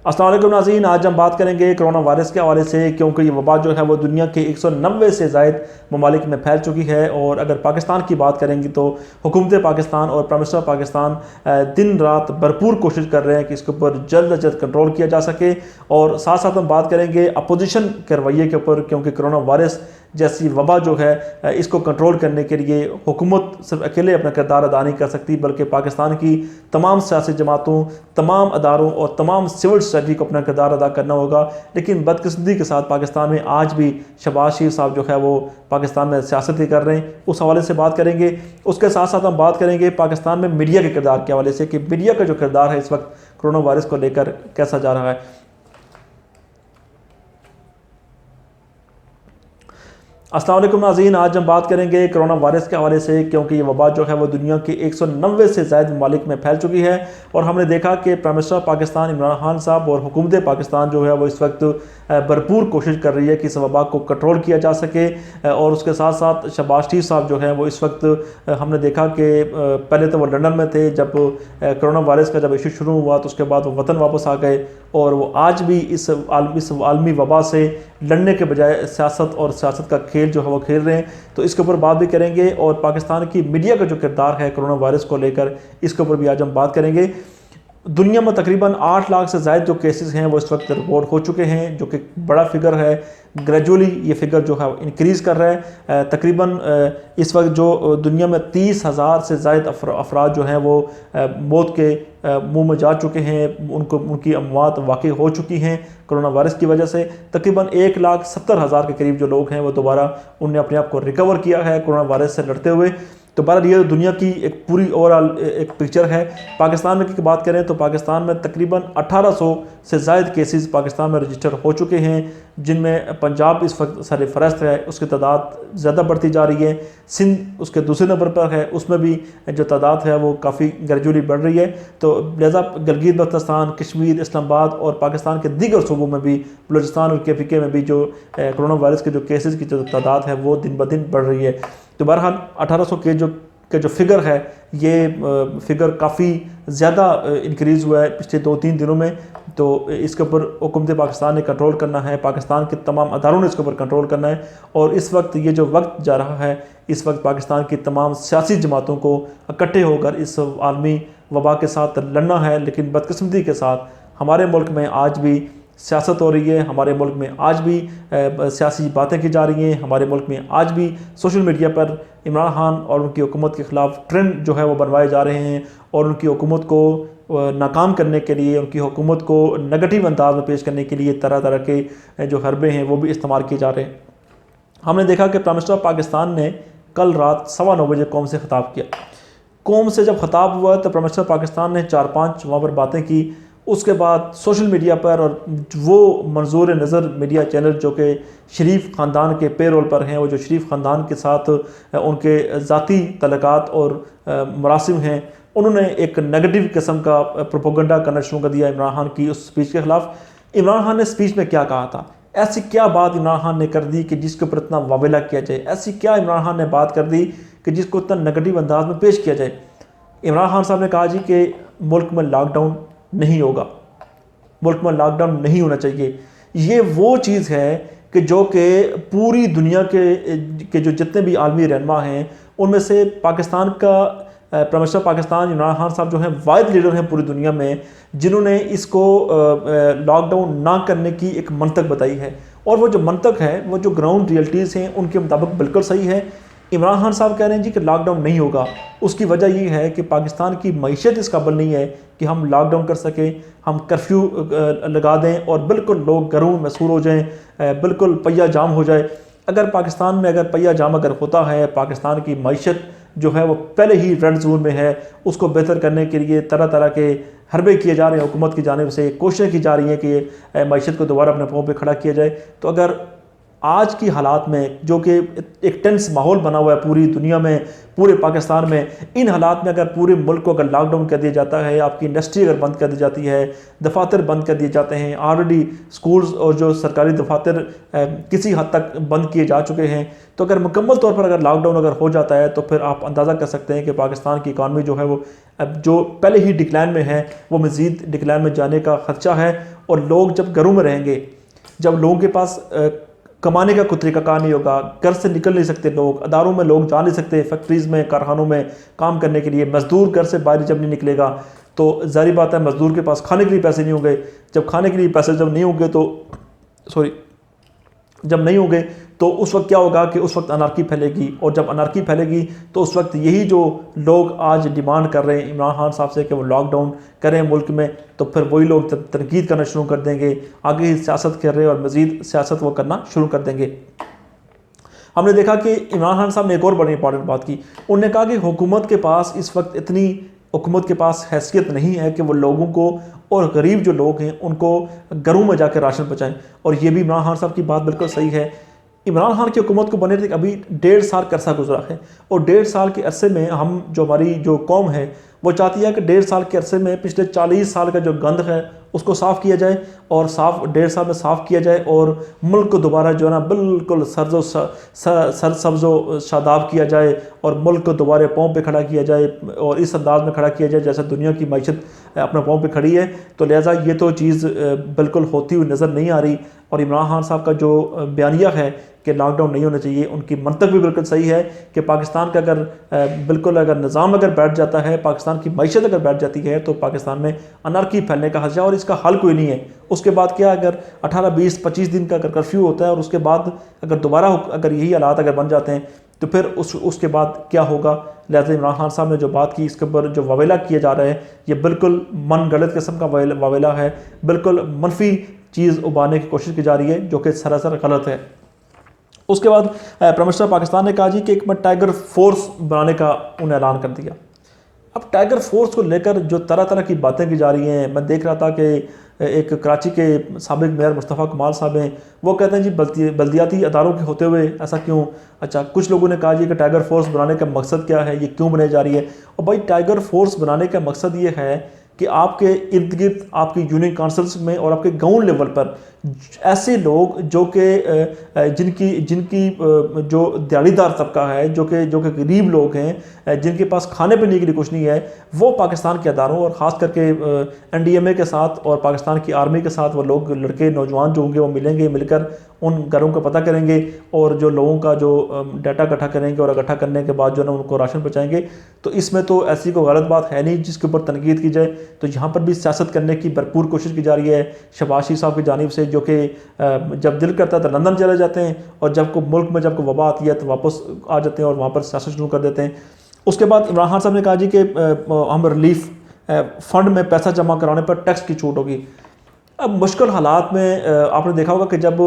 अस्सलाम वालेकुम नाज़रीन, आज हम बात करेंगे कोरोना वायरस के हवाले से, क्योंकि ये वबा जो है वो दुनिया के 190 से ज़ायद ममालिक में फैल चुकी है। और अगर पाकिस्तान की बात करेंगे तो हुकूमत पाकिस्तान और प्राइम मिनिस्टर पाकिस्तान दिन रात भरपूर कोशिश कर रहे हैं कि इसके ऊपर जल्द अज जल्द कंट्रोल किया जा सके। और साथ साथ हम बात करेंगे अपोजिशन के रवैये के ऊपर, क्योंकि कोरोना वायरस जैसी वबा जो है इसको कंट्रोल करने के लिए हुकूमत सिर्फ अकेले अपना किरदार अदा नहीं कर सकती, बल्कि पाकिस्तान की तमाम सियासी जमातों, तमाम अदारों और तमाम सिविल सोसाइटी को अपना किरदार अदा करना होगा। लेकिन बदकिस्मती के साथ पाकिस्तान में आज भी शहबाज शरीफ साहब जो है वो पाकिस्तान में सियासत ही कर रहे हैं, उस हवाले से बात करेंगे। उसके साथ साथ हम बात करेंगे पाकिस्तान में मीडिया के किरदार के हवाले से, कि मीडिया का जो किरदार है इस वक्त कोरोना वायरस को लेकर कैसा जा रहा है। अस्सलाम वालेकुम नाज़रीन, आज हम बात करेंगे कोरोना वायरस के हवाले से, क्योंकि ये वबा जो है वो दुनिया के 190 से ज़ायद ममालिक में फैल चुकी है। और हमने देखा कि प्राइम मिनिस्टर पाकिस्तान इमरान खान साहब और हुकूमत पाकिस्तान जो है वो इस वक्त भरपूर कोशिश कर रही है कि इस वबा को कंट्रोल किया जा सके। और उसके साथ साथ शहबाज शरीफ साहब जो है वो इस वक्त हमने देखा कि पहले तो वो लंदन में थे, जब कोरोना वायरस का जब इशू शुरू हुआ तो उसके बाद वो वतन वापस आ गए। और वो आज भी इस आलमी वबा से लड़ने के बजाय सियासत और सियासत का खेल जो है वो खेल रहे हैं। तो इसके ऊपर बात भी करेंगे। और पाकिस्तान की मीडिया का जो किरदार है कोरोना वायरस को लेकर, इसके ऊपर भी आज हम बात करेंगे। दुनिया में तकरीबन 8 लाख से ज़ायद जो केसेस हैं वो इस वक्त रिपोर्ट हो चुके हैं, जो कि बड़ा फिगर है। ग्रेजुअली ये फिगर जो है इंक्रीज़ कर रहा है। तकरीबन इस वक्त जो दुनिया में 30,000 से ज़ायद अफराद जो हैं वो मौत के मुंह में जा चुके हैं, उनकी अमवात वाक़ई हो चुकी हैं कोरोना वायरस की वजह से। तकरीबन 1,70,000 के करीब जो लोग हैं वो दोबारा उनने अपने आप को रिकवर किया है कोरोना वायरस से लड़ते हुए। तो बहरहाल ये दुनिया की एक पूरी ओवरऑल एक पिक्चर है। पाकिस्तान में की बात करें तो पाकिस्तान में तकरीबन 1800 से ज़ायद केसेस पाकिस्तान में रजिस्टर हो चुके हैं, जिनमें पंजाब इस वक्त सरफहरस्त है, उसकी तादाद ज़्यादा बढ़ती जा रही है। सिंध उसके दूसरे नंबर पर है, उसमें भी जो तादाद है वो काफ़ी ग्रेजुअली बढ़ रही है। तो लिहाजा गिलगित बल्तिस्तान, कश्मीर, इस्लामाबाद और पाकिस्तान के दीगर सूबों में भी, बलूचिस्तान और KPK में भी जो कोरोना वायरस के जो केसेस की जो तादाद है वो दिन ब दिन बढ़ रही है। तो बहरहाल 1800 के जो फिगर है ये फिगर काफ़ी ज़्यादा इंक्रीज़ हुआ है पिछले 2-3 दिनों में। तो इसके ऊपर हुकूमत पाकिस्तान ने कंट्रोल करना है, पाकिस्तान के तमाम अदारों ने इसके ऊपर कंट्रोल करना है। और इस वक्त ये जो वक्त जा रहा है, इस वक्त पाकिस्तान की तमाम सियासी जमातों को इकट्ठे होकर इस आलमी वबा के साथ लड़ना है। लेकिन बदकिस्मती के साथ हमारे मुल्क में आज भी सियासत हो रही है, हमारे मुल्क में आज भी सियासी बातें की जा रही हैं, हमारे मुल्क में आज भी सोशल मीडिया पर इमरान खान और उनकी हुकूमत के ख़िलाफ़ ट्रेंड जो है वो बनवाए जा रहे हैं। और उनकी हुकूमत को नाकाम करने के लिए, उनकी हुकूमत को नेगेटिव अंदाज में पेश करने के लिए तरह तरह के जो हरबे हैं वो भी इस्तेमाल किए जा रहे हैं। हमने देखा कि प्राइम मिनिस्टर पाकिस्तान ने कल रात 9:15 बजे कौम से ख़िताब किया। कौम से जब ख़िताब हुआ तो प्राइम मिनिस्टर पाकिस्तान ने 4-5 वहाँ पर बातें की। उसके बाद सोशल मीडिया पर और वो मंजूर नज़र मीडिया चैनल जो कि शरीफ ख़ानदान के पेरोल पर हैं, वो जो शरीफ ख़ानदान के साथ उनके ज़ाती तल्लुकात और मरासिम हैं, उन्होंने एक नेगेटिव किस्म का प्रोपेगेंडा करना शुरू कर दिया इमरान खान की उस स्पीच के ख़िलाफ़। इमरान खान ने स्पीच में क्या कहा था? ऐसी क्या बात इमरान खान ने कर दी कि जिसके ऊपर इतना वावेला किया जाए? ऐसी क्या इमरान खान ने बात कर दी कि जिसको इतना नेगेटिव अंदाज में पेश किया जाए? इमरान खान साहब ने कहा जी कि मुल्क में लॉकडाउन नहीं होगा, मुल्क में लॉकडाउन नहीं होना चाहिए। ये वो चीज़ है कि जो कि पूरी दुनिया के जो जितने भी आलमी रहनुमा हैं उनमें से पाकिस्तान का प्राइम मिनिस्टर पाकिस्तान इमरान खान साहब जो हैं वाहिद लीडर हैं पूरी दुनिया में जिन्होंने इसको लॉकडाउन ना करने की एक मंतक बताई है। और वो जो मंतक है, वो जो ग्राउंड रियलिटीज़ हैं उनके मुताबिक बिल्कुल सही है। इमरान खान साहब कह रहे हैं जी कि लॉकडाउन नहीं होगा। उसकी वजह ये है कि पाकिस्तान की मईशत इस काबिल नहीं है कि हम लॉकडाउन कर सकें, हम कर्फ्यू लगा दें और बिल्कुल लोग घरों में मसरूफ़ हो जाएं, बिल्कुल पहिया जाम हो जाए। अगर पाकिस्तान में अगर पहिया जाम अगर होता है, पाकिस्तान की मईशत जो है वो पहले ही रेड जोन में है, उसको बेहतर करने के लिए तरह तरह के हरबे किए जा रहे हैं, हुकूमत की जानिब से कोशिशें की जा रही हैं कि मईशत को दोबारा अपने पाँव पे खड़ा किया जाए। तो अगर आज की हालात में जो कि एक टेंस माहौल बना हुआ है पूरी दुनिया में, पूरे पाकिस्तान में, इन हालात में अगर पूरे मुल्क को अगर लॉकडाउन कर दिया जाता है, आपकी इंडस्ट्री अगर बंद कर दी जाती है, दफातर बंद कर दिए जाते हैं, ऑलरेडी स्कूल्स और जो सरकारी दफातर किसी हद तक बंद किए जा चुके हैं, तो अगर मुकम्मल तौर पर अगर लॉकडाउन अगर हो जाता है तो फिर आप अंदाज़ा कर सकते हैं कि पाकिस्तान की इकानमी जो है वो अब जो पहले ही डिक्लाइन में है वो मज़ीद डिक्लाइन में जाने का खदशा है। और लोग जब घरों में रहेंगे, जब लोगों के पास कमाने का कोई तरीकाकार नहीं होगा, घर से निकल नहीं सकते लोग, अदारों में लोग जा नहीं सकते, फैक्ट्रीज़ में, कारखानों में काम करने के लिए, मज़दूर घर से बाहर जब नहीं निकलेगा तो ज़ाहिर बात है मज़दूर के पास खाने के लिए पैसे नहीं होंगे। जब खाने के लिए पैसे जब नहीं होंगे तो जब नहीं होंगे तो उस वक्त क्या होगा कि उस वक्त अनारकी फैलेगी, और जब अनारकी फैलेगी तो उस वक्त यही जो लोग आज डिमांड कर रहे हैं इमरान खान साहब से कि वो लॉकडाउन करें मुल्क में, तो फिर वही लोग तनकीद करना शुरू कर देंगे, आगे ही सियासत कर रहे हैं और मज़ीद सियासत वो करना शुरू कर देंगे। हमने देखा कि इमरान खान साहब ने एक और बड़ी इंपॉर्टेंट बात की, उन्होंने कहा कि हुकूमत के पास इस वक्त इतनी हुकूमत के पास हैसियत नहीं है कि वो लोगों को और गरीब जो लोग हैं उनको घरों में जाकर राशन पहुँचाएँ। और ये भी इमरान खान साहब की बात बिल्कुल सही है। इमरान खान की हुकूमत को बने थे अभी 1.5 साल का अरसा गुजरा है, और 1.5 साल के अरसे में हम जो हमारी जो कौम है वो चाहती है कि 1.5 साल के अरसे में पिछले 40 साल का जो गंद है उसको साफ़ किया जाए, और 1.5 साल में साफ़ किया जाए, और मुल्क को दोबारा जो है ना बिल्कुल सरसब्ज़ो शादाब किया जाए, और मुल्क को दोबारा पाँव पे खड़ा किया जाए, और इस अंदाज में खड़ा किया जाए जैसा दुनिया की मईशत अपने पाँव पे खड़ी है। तो लिहाजा ये तो चीज़ बिल्कुल होती हुई नज़र नहीं आ रही। और इमरान खान साहब का जो बयानिया है कि लॉकडाउन नहीं होना चाहिए, उनकी मंतक भी बिल्कुल सही है कि पाकिस्तान का अगर बिल्कुल अगर निज़ाम अगर बैठ जाता है, पाकिस्तान की मईशत अगर बैठ जाती है तो पाकिस्तान में अनारकी फैलने का खदशा, और इसका हल कोई नहीं है। उसके बाद क्या, अगर 18, 20, 25 दिन का अगर कर्फ्यू होता है और उसके बाद अगर दोबारा अगर यही हालात अगर बन जाते हैं तो फिर उसके बाद क्या होगा। लिहाजा इमरान खान साहब ने जो बात की, इसके ऊपर जो वावेला किया जा रहा है ये बिल्कुल मन गलत किस्म का वावेला है, बिल्कुल मनफी चीज़ उबारने की कोशिश की जा रही है जो कि सरासर गलत है। उसके बाद प्राइम मिनिस्टर पाकिस्तान ने कहा जी कि एक मैं टाइगर फोर्स बनाने का उन्हें ऐलान कर दिया। अब टाइगर फोर्स को लेकर जो तरह तरह की बातें की जा रही हैं, मैं देख रहा था कि एक कराची के साबिक मेयर मुस्तफ़ा कमाल साहब हैं, वो कहते हैं जी बल्दियाती अदारों के होते हुए ऐसा क्यों। अच्छा, कुछ लोगों ने कहा जी कि टाइगर फोर्स बनाने का मकसद क्या है, ये क्यों बनाई जा रही है। और भाई टाइगर फोर्स बनाने का मकसद ये है कि आपके इर्द गिर्द आपकी यूनियन काउंसिल्स में और आपके गांव लेवल पर ऐसे लोग जो कि जिनकी जो दिहाड़ीदार तबका है, जो कि गरीब लोग हैं, जिनके पास खाने पीने के लिए कुछ नहीं है, वो पाकिस्तान के अदारों और ख़ास करके NDMA के साथ और पाकिस्तान की आर्मी के साथ वो लोग लड़के नौजवान जो होंगे वो मिलेंगे, मिलकर उन घरों का पता करेंगे और जो लोगों का जो डाटा इकट्ठा करेंगे और इकट्ठा करने के बाद जो है ना उनको राशन पहुँचाएंगे। तो इसमें तो ऐसी कोई गलत बात है नहीं जिसके ऊपर तनकीद की जाए। तो यहाँ पर भी सियासत करने की भरपूर कोशिश की जा रही है शहबाज शरीफ साहब की जानिब से, जो कि जब दिल करता है तो लंदन चले जाते हैं और जब को मुल्क में जब को वबा आती है तो वापस आ जाते हैं और वहाँ पर सियासत शुरू कर देते हैं। उसके बाद इमरान खान साहब ने कहा जी कि हम रिलीफ फंड में पैसा जमा कराने पर टैक्स की छूट होगी। अब मुश्किल हालात में आपने देखा होगा कि जब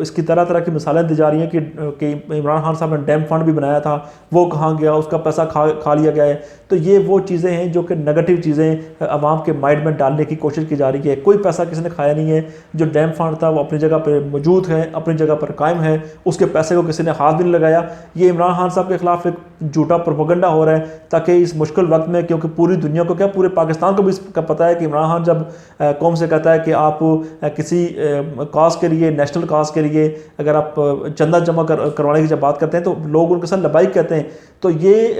इसकी तरह तरह की मिसालें दी जा रही हैं कि इमरान खान साहब ने डैम फंड भी बनाया था, वो कहाँ गया, उसका पैसा खा लिया गया है। तो ये वो चीज़ें हैं जो कि नेगेटिव चीज़ें आवाम के माइंड में डालने की कोशिश की जा रही है। कोई पैसा किसी ने खाया नहीं है। जो डैम फंड था वो अपनी जगह पर मौजूद है, अपनी जगह पर कायम है, उसके पैसे को किसी ने हाथ भी नहीं लगाया। ये इमरान खान साहब के खिलाफ एक झूठा प्रोपेगेंडा हो रहा है ताकि इस मुश्किल वक्त में, क्योंकि पूरी दुनिया को क्या पूरे पाकिस्तान को भी इसका पता है कि इमरान खान जब कौम से कहता है कि आप किसी काज के लिए, नेशनल काज के लिए अगर आप चंदा जमा करवाने की जब बात करते हैं तो लोग उनके साथ लबाइक कहते हैं। तो ये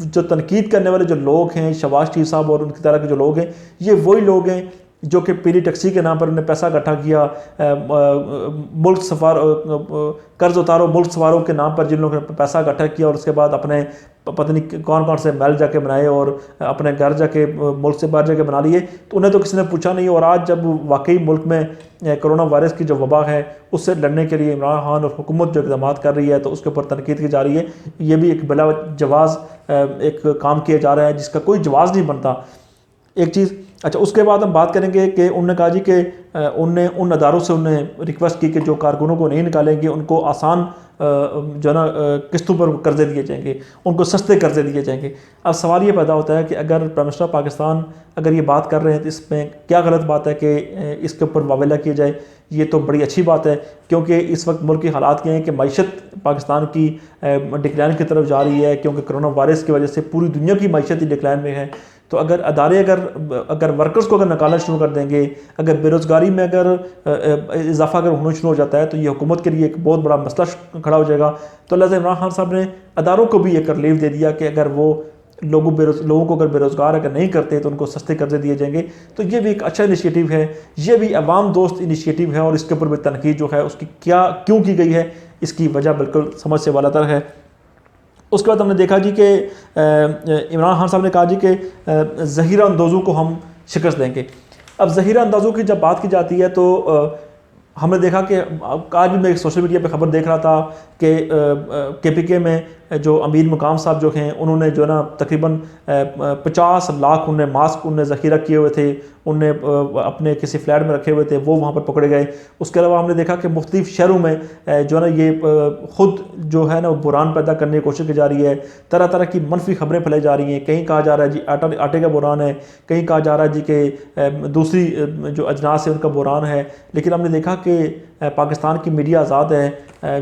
जो तनकीद करने वाले जो लोग हैं, शहबाज शरीफ साहब और उनकी तरह के जो लोग हैं, ये वही लोग हैं जो कि पीली टैक्सी के नाम पर उन्हें पैसा इकट्ठा किया, मुल्क सफार कर्ज उतारो मुल्क सवारों के नाम पर जिन लोगों ने पैसा इकट्ठा किया और उसके बाद अपने पता नहीं कौन कौन से महल जाके बनाए और अपने घर जाके मुल्क से बाहर जाके बना लिए। तो उन्हें तो किसी ने पूछा नहीं। और आज जब वाकई मुल्क में कोरोना वायरस की जो वबा है उससे लड़ने के लिए इमरान खान और हुकूमत जो इक़दाम कर रही है तो उसके ऊपर तनकीद की जा रही है। ये भी एक बिला जवाज़ एक काम किया जा रहा है जिसका कोई जवाज़ नहीं बनता। एक चीज़ अच्छा, उसके बाद हम बात करेंगे कि उन्होंने कहा जी कि उनने उन अदारों से उन्हें रिक्वेस्ट की कि जो कारकुनों को नहीं निकालेंगे उनको आसान जो ना किस्तों पर कर्जे दिए जाएंगे, उनको सस्ते कर्जे दिए जाएंगे। अब सवाल ये पैदा होता है कि अगर प्राइम मिनिस्टर पाकिस्तान अगर ये बात कर रहे हैं तो इसमें क्या गलत बात है कि इसके ऊपर वावेला किया जाए। ये तो बड़ी अच्छी बात है क्योंकि इस वक्त मुल्क की हालात क्या हैं कि मईशत पाकिस्तान की डिक्लाइन की तरफ जा रही है, क्योंकि कोरोना वायरस की वजह से पूरी दुनिया की मईशत ही डिक्लाइन में है। तो अगर अदारे अगर वर्कर्स को अगर निकालना शुरू कर देंगे, अगर बेरोज़गारी में अगर इजाफा अगर होना शुरू हो जाता है तो ये हुकूमत के लिए एक बहुत बड़ा मसला खड़ा हो जाएगा। तो लिहाजा इमरान खान साहब ने अदारों को भी एक रिलीफ दे दिया कि अगर वो लोगों को अगर बेरोज़गार अगर नहीं करते तो उनको सस्ते कर्जे दिए जाएंगे। तो ये भी एक अच्छा इनिशिएटिव है, ये भी अवाम दोस्त इनिशिएटिव है और इसके ऊपर भी तनकीद जो है उसकी क्यों की गई है, इसकी वजह बिल्कुल समझ से बालातर है। उसके बाद हमने देखा जी कि इमरान खान साहब ने कहा जी कि ज़हीरा अंदाज़ों को हम शिकस्त देंगे। अब ज़हीरा अंदाज़ों की जब बात की जाती है तो हमने देखा कि आज भी मैं एक सोशल मीडिया पे खबर देख रहा था कि KPK में जो अमीर मुकाम साहब जो हैं उन्होंने जो ना तकरीबन 50 लाख उन्हें मास्क उन्हें ज़ख़ीरा किए हुए थे, उन्हें अपने किसी फ्लैट में रखे हुए थे, वो वहाँ पर पकड़े गए। उसके अलावा हमने देखा कि मुख्तलिफ़ शहरों में जो है ना ये ख़ुद जो है ना बुरान पैदा करने की कोशिश की जा रही है, तरह तरह की मनफी खबरें फैलाई जा रही हैं। कहीं कहा जा रहा है जी आटे का बुरान है, कहीं कहा जा रहा है जी कि दूसरी जो अजनास है उनका बुरान है। लेकिन हमने देखा कि पाकिस्तान की मीडिया आज़ाद है,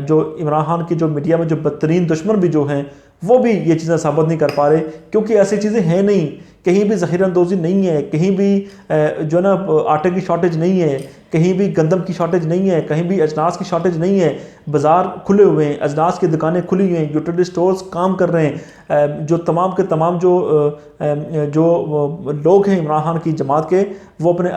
जो इमरान खान की जो मीडिया में जो बदतरीन दुश्मन भी जो हैं वो भी ये चीज़ें साबित नहीं कर पा रहे, क्योंकि ऐसी चीज़ें हैं नहीं, कहीं भी ज़ख़ीरा अंदोज़ी नहीं है, कहीं भी जो ना आटे की शॉर्टेज नहीं है, कहीं भी गंदम की शॉर्टेज नहीं है, कहीं भी अजनास की शॉर्टेज नहीं है। बाज़ार खुले हुए हैं, अजनास की दुकानें खुली हुई हैं, यूटिलिटी स्टोर्स काम कर रहे हैं। जो तमाम के तमाम जो लोग हैं इमरान खान की जमात के, वो अपने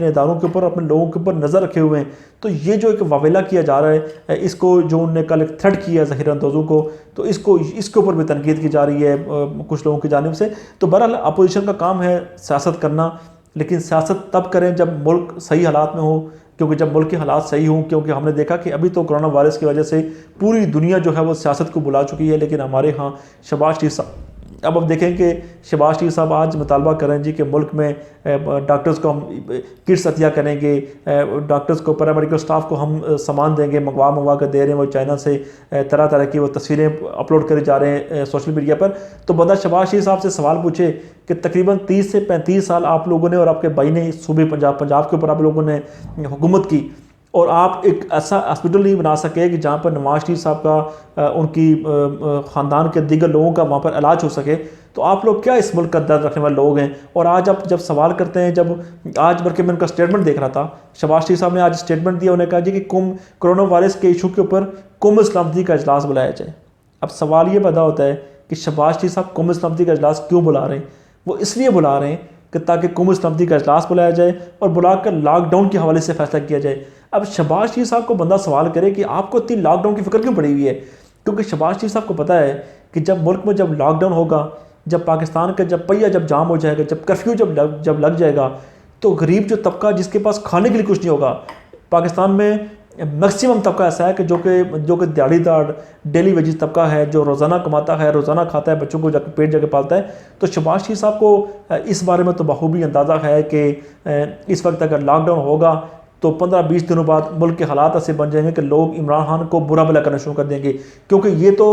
इदारों के ऊपर, अपने लोगों के ऊपर नज़र रखे हुए हैं। तो ये जो एक वावेला किया जा रहा है, इसको जो उन्होंने कल एक थ्रेट किया ज़हीरा अंदाज़ों को, तो इसके ऊपर भी तनकीद की जा रही है कुछ लोगों की जानिब से। तो बहरहाल अपोजिशन का काम है सियासत करना, लेकिन सियासत तब करें जब मुल्क सही हालात में हो, क्योंकि जब मुल्क के हालात सही हों, क्योंकि हमने देखा कि अभी तो कोरोना वायरस की वजह से पूरी दुनिया जो है वो सियासत को बुला चुकी है, लेकिन हमारे यहाँ शहबाज शरीफ साहब, अब देखें कि शहबाज शरीफ साहब आज मुतालबा करें जी कि मुल्क में डॉक्टर्स को हम किट्स अतिया करेंगे, डॉक्टर्स को, पैरामेडिकल स्टाफ को हम सामान देंगे, मंगवा कर दे रहे हैं। वो चाइना से तरह तरह की वो तस्वीरें अपलोड करे जा रहे हैं सोशल मीडिया पर। तो बंदा शहबाज शरीफ साहब से सवाल पूछे कि तकरीबन 30 से 35 साल आप लोगों ने और आपके भाई ने सूबे पंजाब के ऊपर आप लोगों ने हुकूमत की, और आप एक ऐसा हॉस्पिटल नहीं बना सके कि जहाँ पर नवाज शरीफ साहब का उनकी ख़ानदान के दीगर लोगों का वहाँ पर इलाज हो सके। तो आप लोग क्या इस मुल्क का दर्द रखने वाले लोग हैं? और आज आप जब सवाल करते हैं, जब आज बल्कि मैं उनका स्टेटमेंट देख रहा था, शहबाज शरीफ साहब ने आज स्टेटमेंट दिया, उन्होंने कहा जी कि कोरोना वायरस के इशू के ऊपर कौमी सलामती का इजलास बुलाया जाए। अब सवाल ये पैदा होता है कि शहबाज शरीफ साहब कौमी सलामती का इजलास क्यों बुला रहे हैं? वो इसलिए बुला रहे हैं कि ताकि कौमी सलामती का इजलास बुलाया जाए और बुलाकर लॉकडाउन के हवाले से फैसला किया जाए। अब शहबाज शरीफ साहब को बंदा सवाल करे कि आपको इतनी लॉकडाउन की फिक्र क्यों पड़ी हुई है? क्योंकि शहबाज शरीफ साहब को पता है कि जब मुल्क में जब लॉकडाउन होगा, जब पाकिस्तान का जब पहिया जब जाम हो जाएगा, जब कर्फ्यू जब लग जाएगा, तो गरीब जो तबका जिसके पास खाने के लिए कुछ नहीं होगा, पाकिस्तान में मैक्सिमम तबका ऐसा है कि जो कि दिहाड़ीदार डेली वेजेस तबका है, जो रोज़ाना कमाता है, रोज़ाना खाता है, बच्चों को जाकर पेट जगह पालता है। तो शहबाज शरीफ साहब को इस बारे में तो बखूबी अंदाज़ा है कि इस वक्त अगर लॉकडाउन होगा तो 15-20 दिनों बाद मुल्क के हालात ऐसे बन जाएंगे कि लोग इमरान खान को बुरा भला करना शुरू कर देंगे, क्योंकि ये तो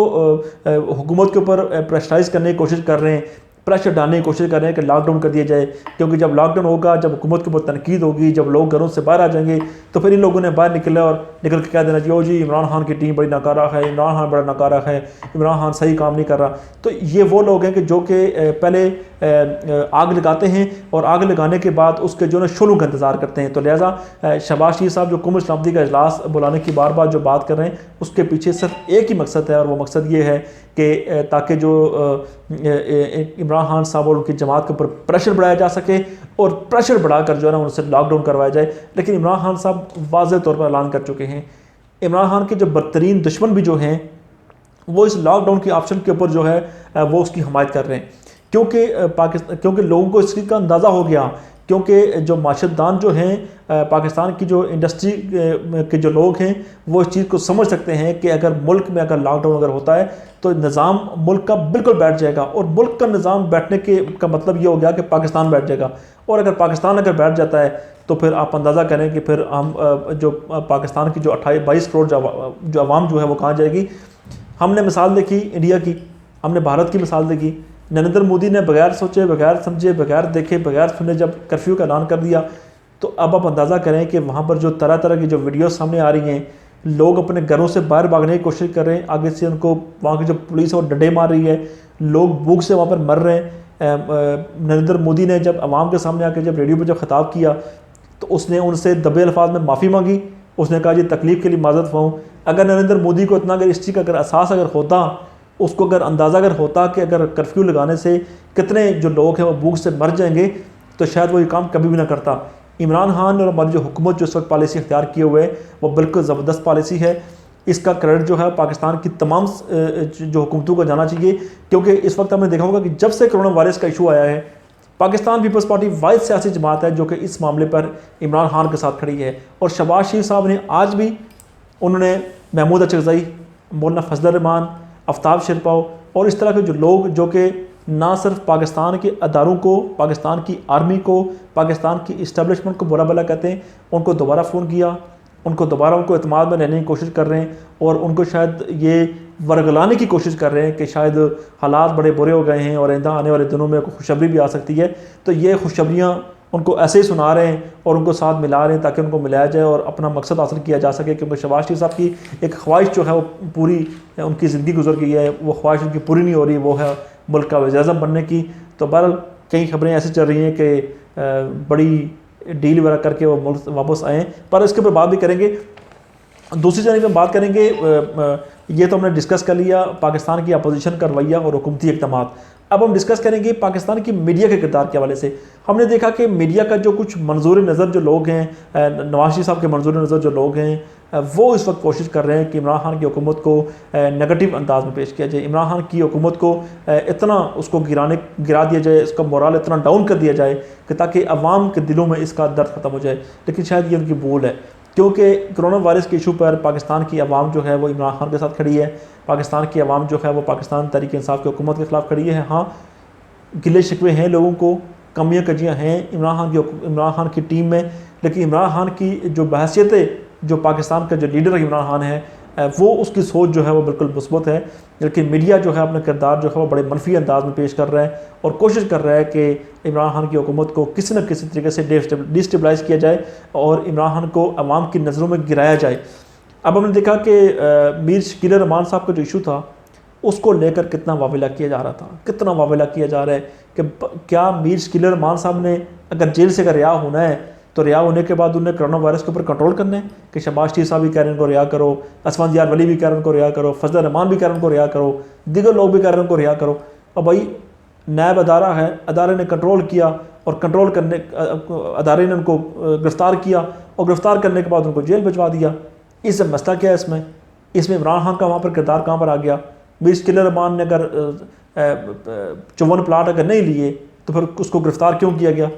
हुकूमत के ऊपर प्रेशराइज़ करने की कोशिश कर रहे हैं, प्रेशर डालने की कोशिश कर रहे हैं कि लॉकडाउन कर दिया जाए। क्योंकि जब लॉकडाउन होगा, जब हुकूमत के ऊपर तनकीद होगी, जब लोग घरों से बाहर आ जाएंगे, तो फिर इन लोगों ने बाहर निकल के कह देना जी, ओ जी इमरान खान की टीम बड़ी नाकारा है, इमरान खान बड़ा नाकारा है, इमरान खान सही काम नहीं कर रहा। तो ये वो लोग हैं कि जो कि पहले आग लगाते हैं और आग लगाने के बाद उसके जो है शुरू का इंतज़ार करते हैं। तो लिहाजा शहबाज शरीफ साहब जो कौमी सलामती का इजलास बुलाने की बार बार जो बात कर रहे हैं, उसके पीछे सिर्फ एक ही मकसद है, और वो मकसद ये है कि ताकि जो इमरान खान साहब और उनकी जमात के ऊपर प्रेशर बढ़ाया जा सके, और प्रेशर बढ़ाकर जो है ना उनसे लॉकडाउन करवाया जाए। लेकिन इमरान खान साहब वाज़ेह तौर पर ऐलान कर चुके हैं, इमरान खान के जो बदतरीन दुश्मन भी जो हैं वो इस लॉकडाउन की ऑप्शन के ऊपर जो है वो उसकी हमायत कर रहे हैं, क्योंकि लोगों को इस चीज़ का अंदाज़ा हो गया, क्योंकि जो माशरतदान जो हैं पाकिस्तान की जो इंडस्ट्री के जो लोग हैं वो इस चीज़ को समझ सकते हैं कि अगर मुल्क में अगर लॉकडाउन अगर होता है तो निज़ाम मुल्क का बिल्कुल बैठ जाएगा, और मुल्क का निज़ाम बैठने का मतलब ये हो गया कि पाकिस्तान बैठ जाएगा। और अगर पाकिस्तान अगर बैठ जाता है तो फिर आप अंदाज़ा करें कि फिर हम जो पाकिस्तान की जो 22 करोड़ जो आवाम जो है वो कहाँ जाएगी। हमने मिसाल देखी इंडिया की, हमने भारत की मिसाल देखी। नरेंद्र मोदी ने बगैर सोचे, बगैर समझे, बगैर देखे, बगैर सुने जब कर्फ्यू का ऐलान कर दिया, तो अब आप अंदाज़ा करें कि वहाँ पर जो तरह तरह की जो वीडियो सामने आ रही हैं, लोग अपने घरों से बाहर भागने की कोशिश कर रहे हैं, आगे से उनको वहाँ की जो पुलिस है वो डंडे मार रही है, लोग भूख से वहाँ पर मर रहे हैं। नरेंद्र मोदी ने जब आवाम के सामने आकर जब रेडियो पर जब खिताब किया तो उसने उनसे दबे अल्फाज में माफ़ी मांगी। उसने कहा जी तकलीफ़ के लिए माज़रत ख्वाऊँ। अगर नरेंद्र मोदी को इतना अगर इस चीज़ का अगर एहसास अगर होता उसको अगर अंदाज़ा अगर होता कि अगर कर्फ्यू लगाने से कितने जो लोग हैं वो भूख से मर जाएंगे, तो शायद वो ये काम कभी भी ना करता। इमरान खान और हमारी जो हुकूमत जो इस वक्त पॉलिसी इख्तियार किए हुए है वो बिल्कुल ज़बरदस्त पॉलिसी है। इसका क्रेडिट जो है पाकिस्तान की तमाम जो हुकूमतों को जाना चाहिए, क्योंकि इस वक्त हमने देखा होगा कि जब से कोरोना वायरस का इशू आया है, पाकिस्तान पीपल्स पार्टी वाहिद सियासी जमात है जो कि इस मामले पर इमरान खान के साथ खड़ी है। और शहबाज शरीफ साहब ने आज भी उन्होंने महमूद अचरज़ई, मौलाना फजल रहमान, आफ्ताब शिरपाव और इस तरह के जो लोग जो कि ना सिर्फ पाकिस्तान के अदारों को, पाकिस्तान की आर्मी को, पाकिस्तान की इस्टेब्लिशमेंट को बुरा भला कहते हैं, उनको दोबारा फ़ोन किया, उनको दोबारा उनको एतमाद में लेने की कोशिश कर रहे हैं और उनको शायद ये वर्गलाने की कोशिश कर रहे हैं कि शायद हालात बड़े बुरे हो गए हैं और आइंदा आने वाले दिनों में खुशखबरी भी आ सकती है। तो ये खुशखबरियाँ उनको ऐसे ही सुना रहे हैं और उनको साथ मिला रहे हैं ताकि उनको मिलाया जाए और अपना मकसद हासिल किया जा सके। क्योंकि शहबाज शरीफ साहब की एक ख्वाहिश जो है वो पूरी उनकी ज़िंदगी गुजर गई है, वो ख्वाहिश उनकी पूरी नहीं हो रही, वो है मुल्क का वज़ीर-ए-आज़म बनने की। तो बहरहाल कई खबरें ऐसी चल रही हैं कि बड़ी डील वगैरह करके वो मुल्क वापस आएँ, पर इसके ऊपर बात भी करेंगे। दूसरी जानिब में बात करेंगे, ये तो हमने डिस्कस कर लिया पाकिस्तान की अपोजिशन का रवैया और हुकूमती इक़दामात। अब हम डिस्कस करेंगे पाकिस्तान की मीडिया के किरदार के हवाले से। हमने देखा कि मीडिया का जो कुछ मंजूर नज़र जो लोग हैं, नवाज शरीफ साहब के मंजूर नज़र जो लोग हैं, वो इस वक्त कोशिश कर रहे हैं कि इमरान खान की हुकूमत को नेगेटिव अंदाज में पेश किया जाए, इमरान खान की हुकूमत को इतना उसको गिरा दिया जाए, इसका मोराल इतना डाउन कर दिया जाए कि ताकि अवाम के दिलों में इसका दर्द ख़त्म हो जाए। लेकिन शायद ये उनकी भूल है, क्योंकि कोरोना वायरस के इशू पर पाकिस्तान की आवाम जो है वो इमरान खान के साथ खड़ी है। पाकिस्तान की आवाम जो है वो पाकिस्तान तहरीक इंसाफ की हुकूमत के ख़िलाफ़ खड़ी है। हाँ, गिले शिकवे हैं लोगों को, कमियाँ कजियाँ हैं इमरान खान की टीम में, लेकिन इमरान खान की जो बहैसियत जो पाकिस्तान का जो लीडर इमरान खान है, वो उसकी सोच जो है वो बिल्कुल मुस्बत है। लेकिन मीडिया जो है अपना किरदार जो है वो बड़े मनफी अंदाज में पेश कर रहा है और कोशिश कर रहा है कि इमरान खान की हुकूमत को किसी न किसी तरीके से डिस्टेबलाइज़ किया जाए और इमरान खान को अवाम की नज़रों में गिराया जाए। अब हमने देखा कि मीर शकील रहमान साहब का जो इशू था उसको लेकर कितना वाविला किया जा रहा था, कितना वाविला किया जा रहा है कि क्या मीर शकील रहमान साहब ने अगर जेल से अगर रिहा होना है तो रिहा होने के बाद उन्हें कोरोना वायरस के ऊपर कंट्रोल करना है कि शहबाज शरीफ साहब भी कह रहे हैं उनको रिहा करो, असफानदियार वली भी कह रहे हैं उनको रिहा करो, फजल रहमान भी कह रहे हैं उनको रिहा करो, दीगर लोग भी कह रहे हैं उनको रिहा करो। और भाई नैब अदारा है, अदारे ने कंट्रोल किया और कंट्रोल करने अदारे ने उनको गिरफ़्तार किया और गिरफ़्तार करने के बाद उनको जेल भिजवा दिया। इस मसला क्या है इसमें इमरान खान का वहाँ पर किरदार कहाँ पर आ गया? मीर शकील रहमान ने अगर 54 प्लाट अगर नहीं लिए तो फिर उसको गिरफ़्तार क्यों किया गया?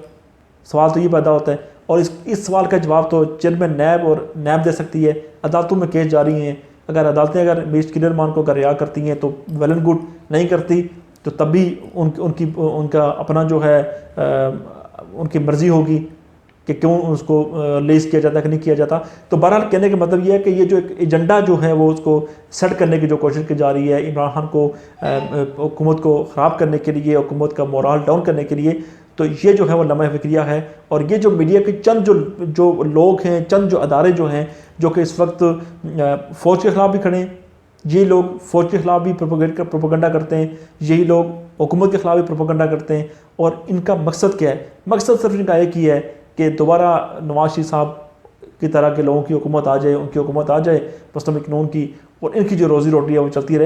सवाल तो ये पैदा होता है। और इस सवाल का जवाब तो चेयरमैन नैब और नैब दे सकती है। अदालतों में केस जारी हैं, अगर अदालतें अगर मीर शकील रहमान को अगर रिहा करती हैं तो वेल एंड गुड, नहीं करती तो तब भी उनका अपना जो है उनकी मर्ज़ी होगी कि क्यों उसको रिलीज़ किया जाता है कि नहीं किया जाता। तो बहरहाल कहने का मतलब ये है कि ये जो एक एजेंडा जो है वो उसको सेट करने की जो कोशिश की जा रही है इमरान खान को हुकूमत को ख़राब करने के लिए, हुकूमत का मोराल डाउन करने के लिए, तो ये जो है वो लम्हा फ़िक्रिया है। और ये जो मीडिया के चंद जो लोग हैं, चंद जो अदारे जो हैं जो कि इस वक्त फ़ौज के ख़िलाफ़ भी खड़े हैं, ये लोग फ़ौज के ख़िलाफ़ भी प्रोपेगेंडा करते हैं, यही लोग हुकूमत के ख़िलाफ़ भी प्रोपेगेंडा करते हैं। और इनका मकसद क्या है? मकसद सिर्फ इनका एक ही है कि दोबारा नवाज शरीफ साहब की तरह के लोगों की हुकूमत आ जाए, उनकी हुकूमत आ जाए मुस्तमिक नून की, और इनकी जो रोज़ी रोटी है वो चलती रहे।